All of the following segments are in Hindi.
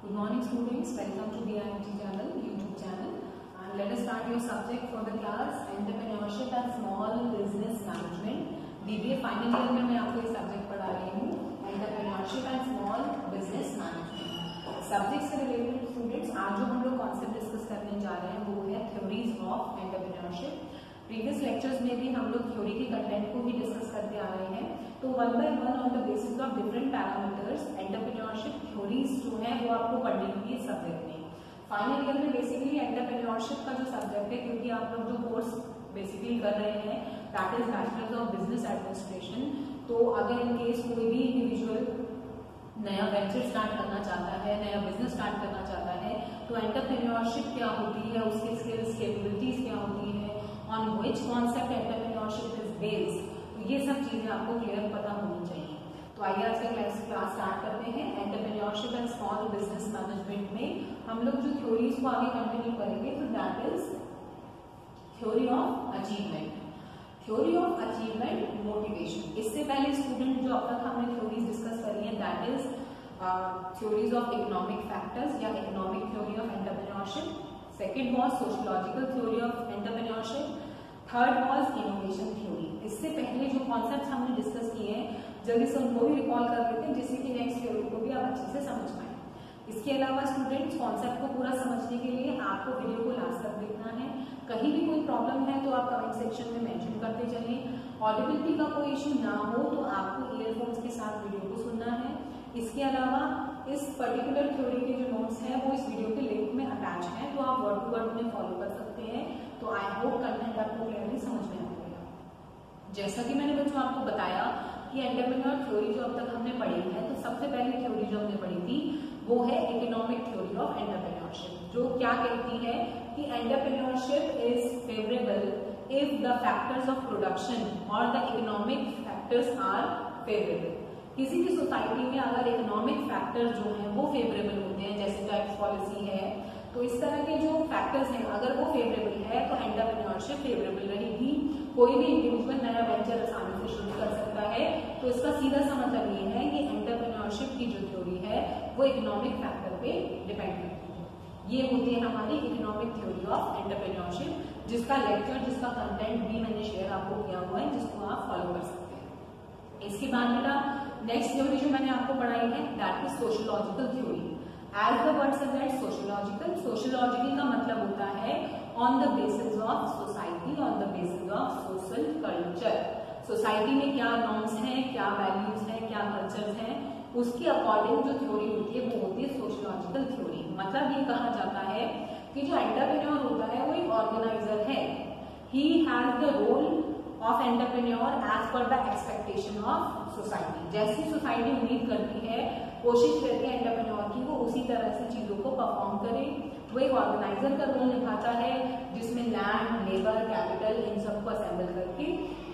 Good morning students, welcome to BIMT channel, YouTube channel, and let us start your subject for the class Entrepreneurship and Small Business Management. BBA final year में मैं आपको ये सब्जेक्ट पढ़ा रही हूँ Entrepreneurship and Small Business Management। Subject से रिलेटेड स्टूडेंट्स आज जो हम लोग कॉन्सेप्ट डिस्कस करने जा रहे हैं वो है theories of entrepreneurship. Previous lectures में भी हम लोग थ्योरी के कंटेंट को ही डिस्कस करते आ रहे हैं, तो one by one on the basis of different parameters entrepreneurship theories जो है वो आपको पढ़नी होगी इस सब्जेक्ट में। फाइनल ईयर में बेसिकली एंटरप्रेन्योरशिप का जो सब्जेक्ट है, क्योंकि आप लोग जो कोर्स बेसिकली कर रहे हैं that is bachelors of business administration, तो अगर इन केस कोई भी इंडिविजुअल नया वेंचर स्टार्ट करना चाहता है, नया बिजनेस स्टार्ट करना चाहता है, तो एंटरप्रेन्योरशिप क्या होती है, उसकी स्किल्स कैपेबिलिटीज क्या होती है, on which concept entrepreneurship is based, तो ये सब चीजें आपको क्लियर पता होनी चाहिए। तो आइए आज का क्लास स्टार्ट करते हैं। Entrepreneurship and small business management में हम लोग जो थ्योरीज को आगे कंटिन्यू करेंगे, तो that is theory of achievement. Theory of achievement motivation. इससे पहले स्टूडेंट जो अब तक हमने थ्योरीज डिस्कस करी है that is theories of economic factors या economic theory of entrepreneurship. Second was sociological theory of entrepreneurship. Third was innovation theory. इससे पहले जो कॉन्सेप्ट हमने डिस्कस किए हैं जल्दी से उनको भी रिकॉल कर लेते हैं जिससे कि नेक्स्ट थ्योरी को भी आप अच्छे से समझ पाए। इसके अलावा स्टूडेंट्स कॉन्सेप्ट को पूरा समझने के लिए आपको वीडियो को लास्ट तक देखना है। कहीं भी कोई प्रॉब्लम है तो आप कमेंट सेक्शन में मेंशन करते चलें। ऑडिबिलिटी का कोई इश्यू ना हो तो आपको ईयरफोन्स के साथ वीडियो को सुनना है। इसके अलावा इस पर्टिकुलर थ्योरी के जो नोट्स हैं वो इस वीडियो के लिंक में अटैच हैं, तो आप वर्ड टू वर्ड उन्हें फॉलो कर सकते हैं। तो आई होप कंटेंट आपको क्लियरली समझ में आ जाएगा। जैसा कि मैंने बच्चों आपको बताया कि एंटरप्रेन्योर थ्योरी जो अब तक हमने पढ़ी है, तो सबसे पहली थ्योरी जो हमने पढ़ी थी वो है इकोनॉमिक थ्योरी ऑफ एंटरप्रेन्योरशिप, जो क्या कहती है कि entrepreneurship is favourable if the factors of production और the economic factors are favourable. किसी भी सोसाइटी में अगर इकोनॉमिक फैक्टर्स जो हैं वो फेवरेबल होते हैं, जैसे टैक्स पॉलिसी है, तो इस तरह के जो फैक्टर्स हैं अगर वो फेवरेबल है तो एंटरप्रेन्योरशिप फेवरेबल रहेगी। कोई भी इंडिविजुअल नया वेंचर आसानी से शुरू कर सकता है। तो इसका सीधा सा मतलब ये है कि एंटरप्रेन्योरशिप की जो थ्योरी है वो इकोनॉमिक फैक्टर पे डिपेंड करती है। ये होती है हमारी इकोनॉमिक थ्योरी ऑफ एंटरप्रेन्योरशिप, जिसका लेक्चर, जिसका कंटेंट भी मैंने शेयर आपको किया हुआ है, जिसको आप फॉलो कर सकते हैं। इसके बाद मेरा नेक्स्ट थ्योरी जो मैंने आपको पढ़ाई है that is sociological theory. As the word suggest sociological, sociological का मतलब होता है on the basis of society, on the basis of social culture. Society में क्या नॉर्म्स हैं, क्या वैल्यूज हैं, क्या कल्चर्स हैं, उसके अकॉर्डिंग जो थ्योरी होती है वो होती है सोशियोलॉजिकल थ्योरी। मतलब ये कहा जाता है कि जो एंटरप्रेन्योर होता है वो एक ऑर्गेनाइजर है। He has the role of entrepreneur as per the expectation of society. जैसी सोसाइटी उम्मीद करती है, कोशिश करती है एंटरप्रेन्योर की वो उसी तरह से चीजों को परफॉर्म करे। वो एक ऑर्गेनाइजर का रोल निभाता है जिसमें लैंड, लेबर, कैपिटल इन सबको असेंबल करके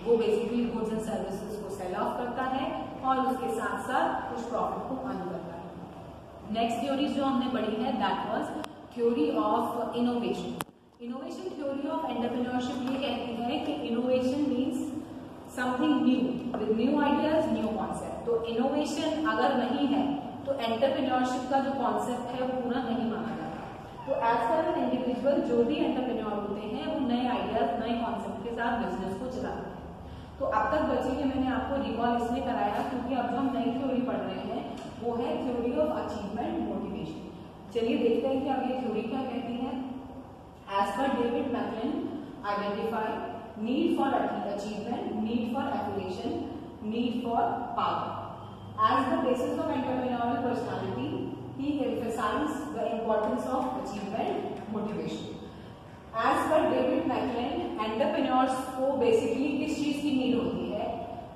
वो बेसिकली गुड्स एंड सर्विसेज को सेल ऑफ करता है और उसके साथ साथ कुछ प्रॉफिट को अर्न करता है। नेक्स्ट थ्योरी जो हमने पढ़ी है that was theory of innovation. Innovation theory of entrepreneurship ये कहती है कि innovation means something new with new ideas, new concept. तो इनोवेशन अगर नहीं है तो एंटरप्रेन्योरशिप का जो कॉन्सेप्ट है वो पूरा नहीं माना जाता। तो एज पर एन इंडिविजुअल जो भी एंटरप्रेन्योर होते हैं वो नए आइडियाज, नए कॉन्सेप्ट के साथ बिजनेस को चलाते हैं। तो अब तक बच्चे के मैंने आपको रिकॉल इसलिए कराया क्योंकि अब जो हम नई थ्योरी पढ़ रहे हैं वो है थ्योरी ऑफ अचीवमेंट मोटिवेशन। चलिए देखते हैं कि अब ये थ्योरी क्या कहती है। As per David McClelland identify need for achievement, need for affiliation, need for power. As the basis of entrepreneurial personality, he emphasized the importance of achievement, motivation. As per David Macklin, entrepreneurs को basically किस चीज की नीड होती है,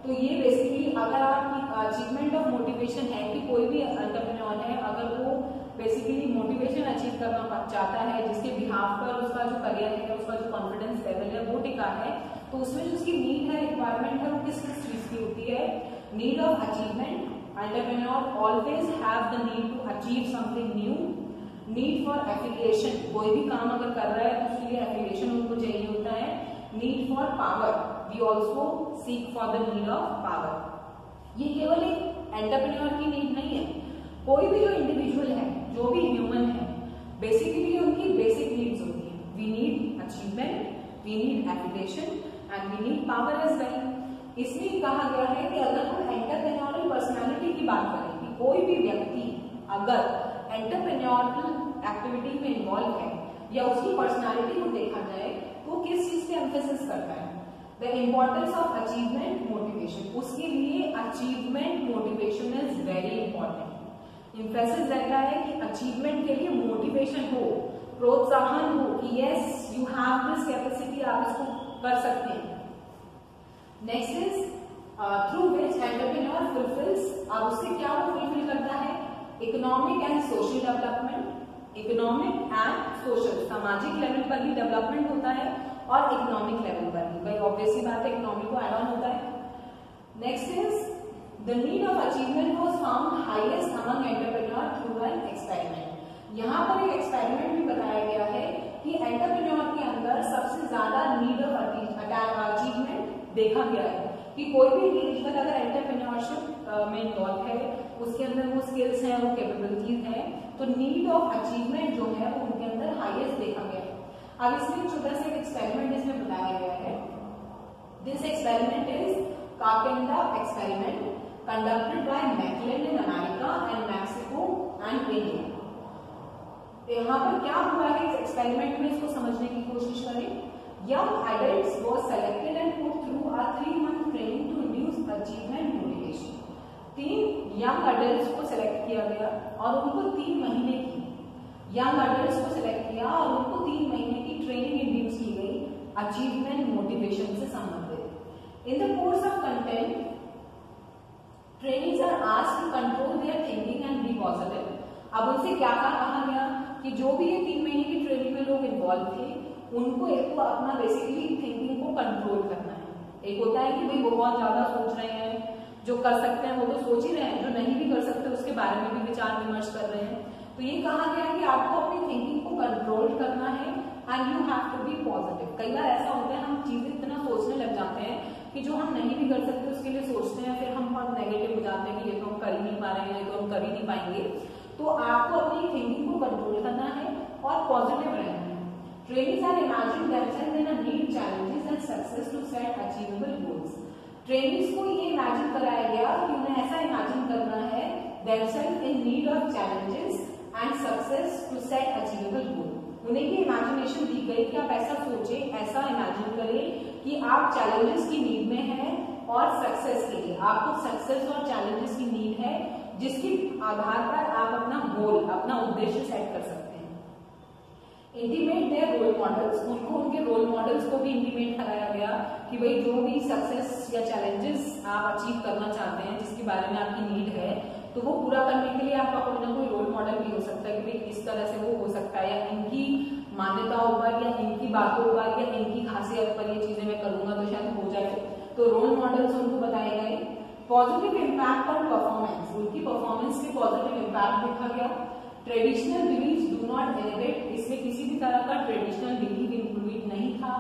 तो ये बेसिकली अगर आपकी अचीवमेंट ऑफ मोटिवेशन है कि कोई भी एंटरप्रेन्योर है अगर वो बेसिकली मोटिवेशन अचीव करना चाहता है जिसके बिहाफ पर उसका जो करियर है, उसका जो कॉन्फिडेंस लेवल है वो टिका है, तो उसमें जो उसकी नीड है, रिक्वायरमेंट है वो किस किस चीज की होती है। Need of achievement, entrepreneur always have the need to achieve something new. Need for affiliation, कोई भी काम अगर कर रहा है तो उसके लिए एफिलिएशन उनको चाहिए होता है। Need for power, we also seek for the need of power. ये केवल एक एंटरप्रेन्योर की नीड नहीं है, कोई भी जो इंडिविजुअल है, जो भी ह्यूमन है, बेसिकली उनकी बेसिक नीड्स होती है। We need achievement, we need application and we need power as well. इसलिए कहा गया है कि अगर हम एंटरप्रेन्योरियल पर्सनालिटी की बात करें कि कोई भी व्यक्ति अगर एंटरप्रेन्योरियल एक्टिविटी में इन्वॉल्व है या उसकी पर्सनालिटी को देखा जाए तो किस चीज पे एम्फेसिस करता है, the importance of achievement motivation. उसके लिए achievement motivation is very important. Emphasis रहता है कि अचीवमेंट के लिए मोटिवेशन हो, प्रोत्साहन हो कि yes you have this capacity, आप इसको कर सकते हैं। Next is through which entrepreneur fulfils, अब उससे क्या वो फुलफिल करता है, economic and social development. Economic and social, सामाजिक लेवल पर भी डेवलपमेंट होता है और इकोनॉमिक लेवल पर भी, भाई ऑब्वियसली बात है इकोनॉमिक को एड ऑन होता है। Next is the need of achievement was found highest among entrepreneur through an experiment. यहाँ पर एक एक्सपेरिमेंट भी बताया गया है कि एंटरप्रेन्योर के अंदर सबसे ज्यादा नीड ऑफ अचीवमेंट देखा गया है कि कोई भी इंडिविजुअल अगर एंटरप्रेन्योरशिप में इन्वॉल्व है, उसके अंदर वो स्किल्स हैं, वो कैपेबिलिटीज हैं, तो नीड ऑफ अचीवमेंट जो है वो उनके अंदर हाईएस्ट देखा गया है। अब इसमें छोटा सा एक एक्सपेरिमेंट इसमें बताया गया है। दिस एक्सपेरिमेंट इज कार्पेंटा experiment conducted by McClelland in America and Mexico and India. यहाँ पर क्या हुआ है इस एक्सपेरिमेंट में, इसको समझने की कोशिश करें। Young adults were selected and put through a 3-month training to induce achievement motivation. 3 young adult को सिलेक्ट किया गया और उनको 3 महीने की यंग अडल्ट को सिलेक्ट किया और उनको 3 महीने की ट्रेनिंग इंड्यूस की गई अचीवमेंट मोटिवेशन से संबंधित। In the course of content trainings are asked to control their thinking and be positive. अब उनसे क्या कहा गया कि जो भी ये 3 महीने की ट्रेनिंग में लोग इन्वॉल्व थे उनको एक तो अपना बेसिकली थिंकिंग को कंट्रोल करना है। एक होता है कि भाई बहुत ज्यादा सोच रहे हैं, जो कर सकते हैं वो तो सोच ही रहे हैं, जो नहीं भी कर सकते उसके बारे में भी विचार विमर्श कर रहे हैं। तो ये कहा गया है कि आपको अपनी थिंकिंग को कंट्रोल करना है and you have to be positive. कई बार ऐसा होता है हम चीजें इतना सोचने लग जाते हैं कि जो हम नहीं भी कर सकते उसके लिए सोचते हैं, फिर हम बहुत नेगेटिव हो जाते हैं कि ये तो हम कर ही नहीं पा रहे हैं, ये तो हम कर ही नहीं पाएंगे। तो आपको अपनी थिंकिंग को कंट्रोल करना है और पॉजिटिव रहना है। Trainees are imagined themselves in a need challenges and success to set achievable goals. Trainees को ये इमेजिन कराया गया कि उन्हें ऐसा इमेजिन करना है themselves in need of challenges and success to set achievable goal. उन्हें ये इमेजिनेशन दी गई कि आप ऐसा सोचें, ऐसा इमेजिन करें कि आप चैलेंजेस की नीड में हैं और सक्सेस के लिए आपको सक्सेस और चैलेंजेस की नीड है, जिसके आधार पर आप अपना गोल, अपना उद्देश्य सेट कर सकते हैं। इंटीमेट देयर रोल मॉडल्स, उनको उनके रोल मॉडल्स को भी इंटीमेट कराया गया कि भाई जो भी सक्सेस या चैलेंजेस आप अचीव करना चाहते हैं, जिसके बारे में आपकी नीड है, तो वो पूरा करने के लिए आपका कोई ना कोई रोल मॉडल भी हो सकता है कि भाई इस तरह से वो हो सकता है, या इनकी मान्यताओं पर या इनकी बातों पर या इनकी खासियत पर ये चीजें मैं करूंगा तो शायद हो जाए। तो रोल मॉडल्स उनको बताए गए। पॉजिटिव इम्पैक्ट ऑन परफॉर्मेंस, उनकी परफॉर्मेंस पे पॉजिटिव इम्पैक्ट देखा गया। Traditional believes do not innovate, इसमें किसी भी तरह का ट्रेडिशनल बिलीव इंक्लूडेड नहीं था।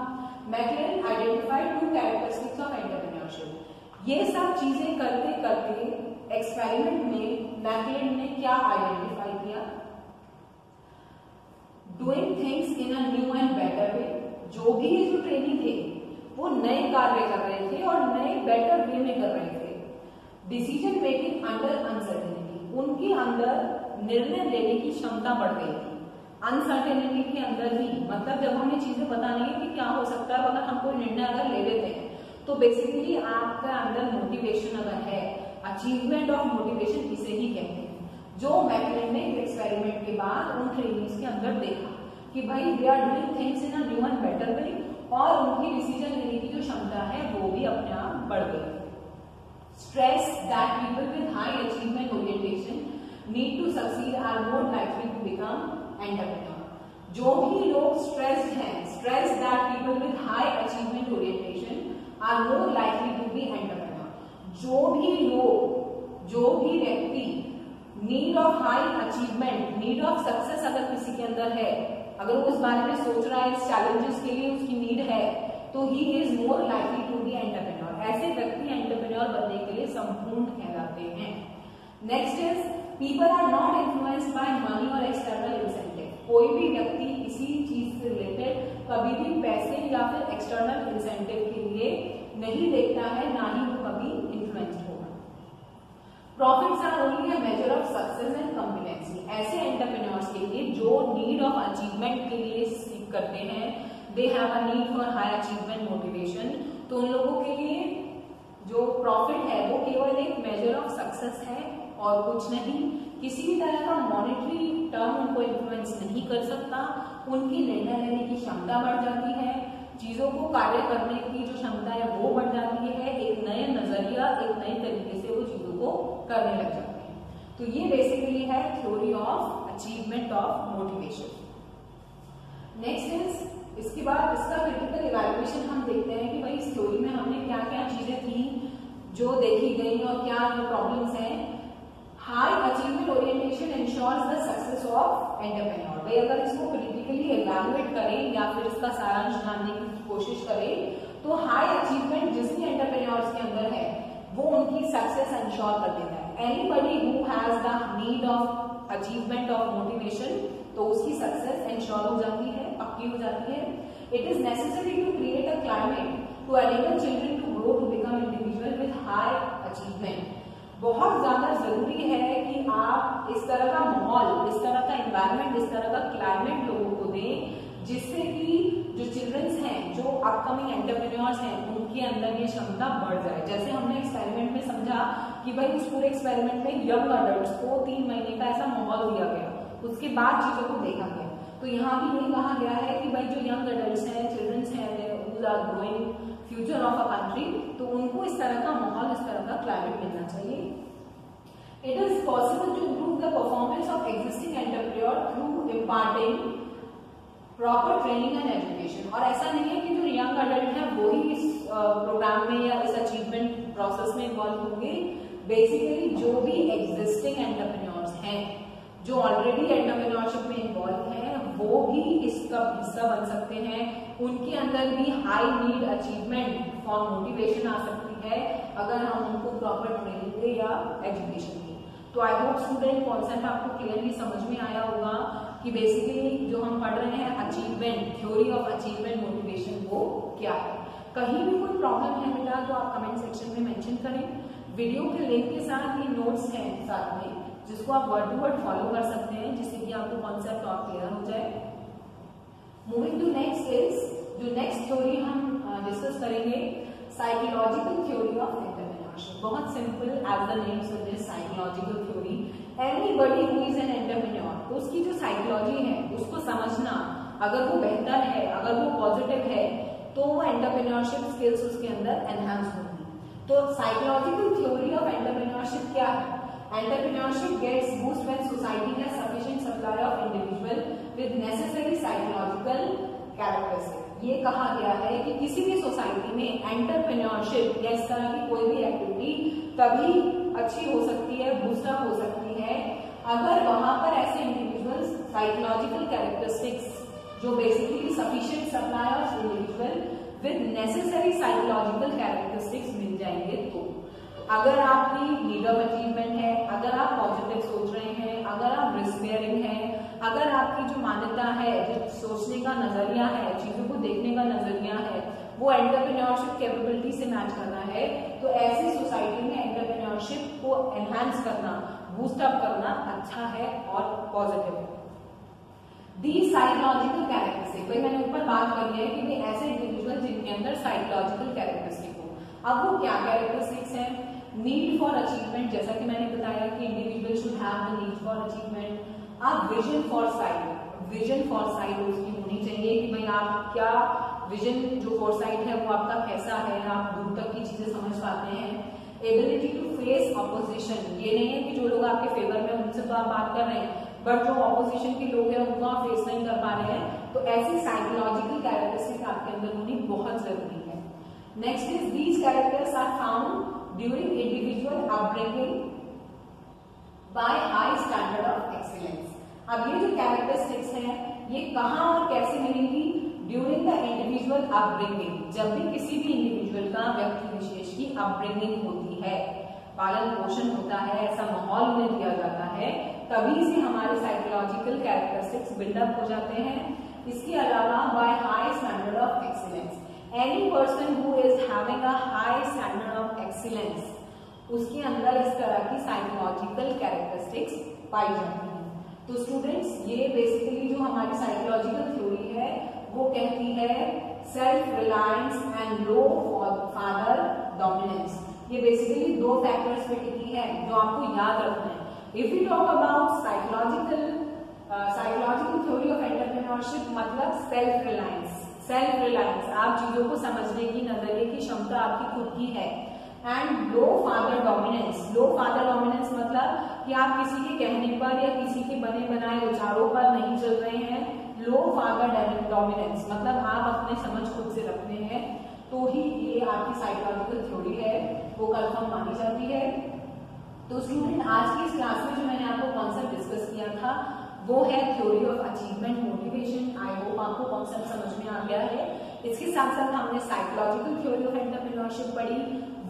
McClelland identified 2 characteristics of entrepreneurship. ये सब चीजें करते करते एक्सपेरिमेंट में मैकलेन ने क्या आइडेंटिफाई किया, doing things in a new and better वे। जो भी ये जो ट्रेनिंग थे वो नए कार्य कर रहे थे और नए बेटर वे में कर रहे थे। डिसीजन मेकिंग अंडर अनसर्टेनिटी, उनके अंदर निर्णय लेने की क्षमता बढ़ गई थी। अनसर्टेनिटी के अंदर भी, मतलब जब हमें चीजें पता नहीं है कि क्या हो सकता है, अगर हम कोई निर्णय अगर ले लेते हैं तो बेसिकली आपका अंदर मोटिवेशन अगर है, अचीवमेंट ऑफ मोटिवेशन इसे ही कहते हैं, जो मैकलेन ने एक्सपेरिमेंट के बाद उन ट्रेनिंग्स के अंदर देखा कि भाई they are doing things in a new and better way, और उनकी डिसीजन लेने की जो क्षमता है वो भी अपने आप बढ़ गई। Stress that people with high achievement orientation need to succeed are more likely to become entrepreneur. जो भी लोग स्ट्रेस्ड हैं, stress that people with high achievement orientation are more likely to be entrepreneur. जो भी लोग, जो भी व्यक्ति need of high achievement, need of success अगर किसी के अंदर है, अगर वो इस बारे में सोच रहा है, इस challenges के लिए उसकी need है, तो he is more likely to be entrepreneur. ऐसे व्यक्ति एंटरप्रेन्योर बनने के लिए संपूर्ण कहलाते हैं। Next is people are not influenced by money और एक्सटर्नल इंसेंटिव। कोई भी व्यक्ति किसी चीज से रिलेटेड कभी भी पैसे या फिर एक्सटर्नल इंसेंटिव के लिए नहीं देखता है, ना ही वो कभी इन्फ्लुएंस्ड होगा। Profits are only a measure of success and competency. ऐसे एंटरप्रेन्योर्स के लिए जो नीड ऑफ अचीवमेंट के लिए सीख करते हैं, they have a need for high achievement motivation, तो उन लोगों के लिए जो प्रॉफिट है वो केवल एक मेजर ऑफ सक्सेस है और कुछ नहीं। किसी भी तरह का मॉनेटरी टर्म उनको इन्फ्लुएंस नहीं कर सकता। उनकी निर्णय लेने की क्षमता बढ़ जाती है, चीजों को कार्य करने की जो क्षमता है वो बढ़ जाती है, एक नए नजरिया, एक नए तरीके से वो चीजों को करने लग जाते हैं। तो ये बेसिकली है theory of achievement of motivation. Next is, इसके बाद इसका क्रिटिकल इवैल्यूएशन हम देखते हैं कि भाई इस थ्योरी में हमने क्या क्या चीजें थी जो देखी गई और क्या जो प्रॉब्लम्स हैं। High achievement orientation ensures the success of entrepreneur. भाई अगर इसको क्रिटिकली इवैल्यूएट करें या फिर इसका सारांश जानने की कोशिश करें तो हाई अचीवमेंट जिस भी एंटरप्रेन्योर्स के अंदर है वो उनकी सक्सेस इंश्योर कर देता है। Anybody who has the need of achievement of motivation, तो उसकी सक्सेस इंश्योर हो जाती है, पक्की हो जाती है। It is necessary to create a climate to enable children to grow to become individual with high achievement. बहुत ज्यादा जरूरी है कि आप इस तरह का माहौल, इस तरह का एनवायरनमेंट, इस तरह का क्लाइमेट लोगों को दें जिससे कि जो चिल्ड्रंस हैं, जो अपकमिंग एंटरप्रेन्योर्स हैं, उनके अंदर ये क्षमता बढ़ जाए। जैसे हमने एक्सपेरिमेंट में समझा कि भाई उस पूरे एक्सपेरिमेंट में यंग अडल्ट्स को 3 महीने का ऐसा माहौल दिया गया, उसके बाद चीजों को देखा गया। तो यहाँ भी यही कहा गया है कि भाई जो यंग अडल्ट्स हैं, चिल्ड्रंस हैं, who are growing future of a country, तो उनको इस तरह का माहौल, इस तरह का क्लाइमेट मिलना चाहिए। It is possible to improve the performance of existing entrepreneur through imparting proper training and education। और ऐसा नहीं है कि जो यंग अडल्ट है वो ही इस प्रोग्राम में या इस अचीवमेंट प्रोसेस में इन्वॉल्व होंगे। बेसिकली जो भी एग्जिस्टिंग एंटरप्रेन्योर्स हैं, जो ऑलरेडी एंटरप्रेन्योरशिप में इन्वॉल्व हैं, वो भी इसका हिस्सा बन सकते हैं। उनके अंदर भी high need achievement for motivation आ सकती है अगर हम उनको प्रॉपर ट्रेनिंग दें या एजुकेशन दें। तो आई होप स्टूडेंट कॉन्सेप्ट आपको क्लियरली समझ में आया होगा कि बेसिकली जो हम पढ़ रहे हैं achievement, theory of achievement motivation, वो क्या है। कहीं भी कोई प्रॉब्लम है बेटा तो आप कमेंट सेक्शन में मेंशन करें। वीडियो के लिंक के साथ ये नोट्स हैं साथ में, जिसको आप वर्ड टू वर्ड फॉलो कर सकते हैं, जिससे कि आपको कॉन्सेप्ट और क्लियर हो जाए। मूविंग टू नेक्स्ट इज, जो नेक्स्ट थ्योरी हम डिस्कस करेंगे, साइकोलॉजिकल थ्योरी ऑफ एंटरप्रेन्योरशिप। बहुत simple, as the name suggest, psychological theory. Anybody who is an entrepreneur, तो उसकी जो साइकोलॉजी है उसको समझना, अगर वो बेहतर है, अगर वो पॉजिटिव है, तो वो एंटरप्रेन्योरशिप स्किल्स उसके अंदर एनहांस होगी। तो साइकोलॉजिकल थ्योरी ऑफ एंटरप्रेन्योरशिप क्या है? Entrepreneurship gets boost when society has sufficient supply of individual with necessary psychological characteristics। ये कहा गया है कि किसी भी सोसाइटी में एंटरप्रेन्योरशिप या इस तरह की कोई भी एक्टिविटी तभी अच्छी हो सकती है, बूस्टअप हो सकती है, अगर वहां पर ऐसे इंडिविजुअल्स साइकोलॉजिकल कैरेक्टरिस्टिक्स जो basically sufficient supply of individual with necessary psychological characteristics मिल जाएंगे। तो अगर आपकी नीड ऑफ अचीवमेंट है, अगर आप पॉजिटिव सोच रहे हैं, अगर आप रिस्क बेयरिंग हैं, अगर आपकी जो मान्यता है, जो सोचने का नजरिया है, चीजों को देखने का नजरिया है, वो एंटरप्रेन्योरशिप कैपेबिलिटी से मैच करना है, तो ऐसी सोसाइटी में एंटरप्रेन्योरशिप को एनहांस करना, बूस्ट अप करना अच्छा है और पॉजिटिव है। दी साइकोलॉजिकल कैरेक्टरिस्टिक, भाई मैंने ऊपर बात करी है कि भाई ऐसे इंडिविजुअल जिनके अंदर साइकोलॉजिकल कैरेक्टरिस्टिक हो। अब वो क्या कैरेक्टरिस्टिक्स हैं? नीड फॉर अचीवमेंट, जैसा कि मैंने बताया कि individual should have the need for achievement. आप vision for sight, vision for sight उसकी होनी चाहिए कि भाई आप क्या विजन, जो फॉरसाइट है वो आपका कैसा है, आप दूर तक की चीजें समझ पाते हैं। एबिलिटी टू फेस ऑपोजिशन, ये नहीं है कि जो लोग आपके फेवर में उनसे तो आप बात कर रहे हैं, बट जो ऑपोजिशन के लोग हैं उनको आप फेस नहीं कर पा रहे हैं, तो ऐसी साइकोलॉजिकल कैरेक्टरिस्टिक आपके अंदर होनी बहुत जरूरी है। Next is, these characters are found during individual upbringing by high standard of excellence. अब ये जो कैरेक्टरिस्टिक्स हैं ये कहाँ और कैसे मिलेंगी? ड्यूरिंग द इंडिविजुअल अपब्रिंगिंग, जब भी किसी भी इंडिविजुअल का, व्यक्ति विशेष की अपब्रिंगिंग होती है, पालन पोषण होता है, ऐसा माहौल उन्हें दिया जाता है, तभी से हमारे साइकोलॉजिकल कैरेक्टरिस्टिक्स बिल्डअप हो जाते हैं। इसके अलावा by high standard of excellence, any person who is having a high standard of excellence, उसके अंदर इस तरह की साइकोलॉजिकल कैरेक्टरिस्टिक्स पाई जाती हैं। तो स्टूडेंट्स, ये बेसिकली जो हमारी साइकोलॉजिकल थ्योरी है वो कहती है self reliance and low father dominance. ये बेसिकली दो फैक्टर्स पे टिकी है जो आपको याद रखना है। If you talk about psychological theory of entrepreneurship, मतलब सेल्फ रिलायंस, आप चीजों को समझने की, नजरिए की क्षमता आपकी खुद की है। एंड लो फादर डोमिनेंस मतलब कि आप किसी के कहने पर या किसी के बने बनाए विचारों पर नहीं चल रहे हैं। लो फादर डोमिनेंस मतलब आप अपने समझ खुद से रखते हैं, तो ही ये आपकी साइकोलॉजिकल थ्योरी है वो कंफर्म मानी जाती है। तो स्टूडेंट, आज की इस क्लास में जो मैंने आपको कॉन्सेप्ट डिस्कस किया था वो है theory of achievement motivation. I hope आपको कॉन्सेप्ट समझ में आ गया है। इसके साथ साथ हमने साइकोलॉजिकल थ्योरी ऑफ एंटरप्रेन्योरशिप पढ़ी,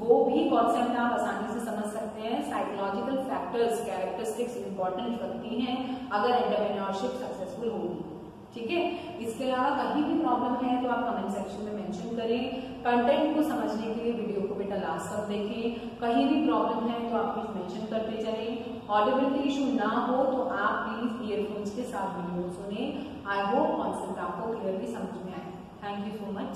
वो भी कॉन्सेप्ट आप आसानी से समझ सकते हैं। साइकोलॉजिकल फैक्टर्स, कैरेक्टरिस्टिक्स इंपॉर्टेंट रखती हैं अगर एंटरप्रेन्योरशिप सक्सेसफुल होगी, ठीक है। इसके अलावा कहीं भी प्रॉब्लम है तो आप कमेंट सेक्शन में मेंशन करें। कंटेंट को समझने के लिए वीडियो को बेटा लास्ट तक देखें। कहीं भी प्रॉब्लम है तो आप प्लीज मेंशन करते चलें। ऑडिबिलिटी इशू ना हो तो आप प्लीज ईयरफोन्स के साथ वीडियो सुने। आई होप कॉन्सेप्ट आपको क्लियरली समझ में आए। Thank you so much.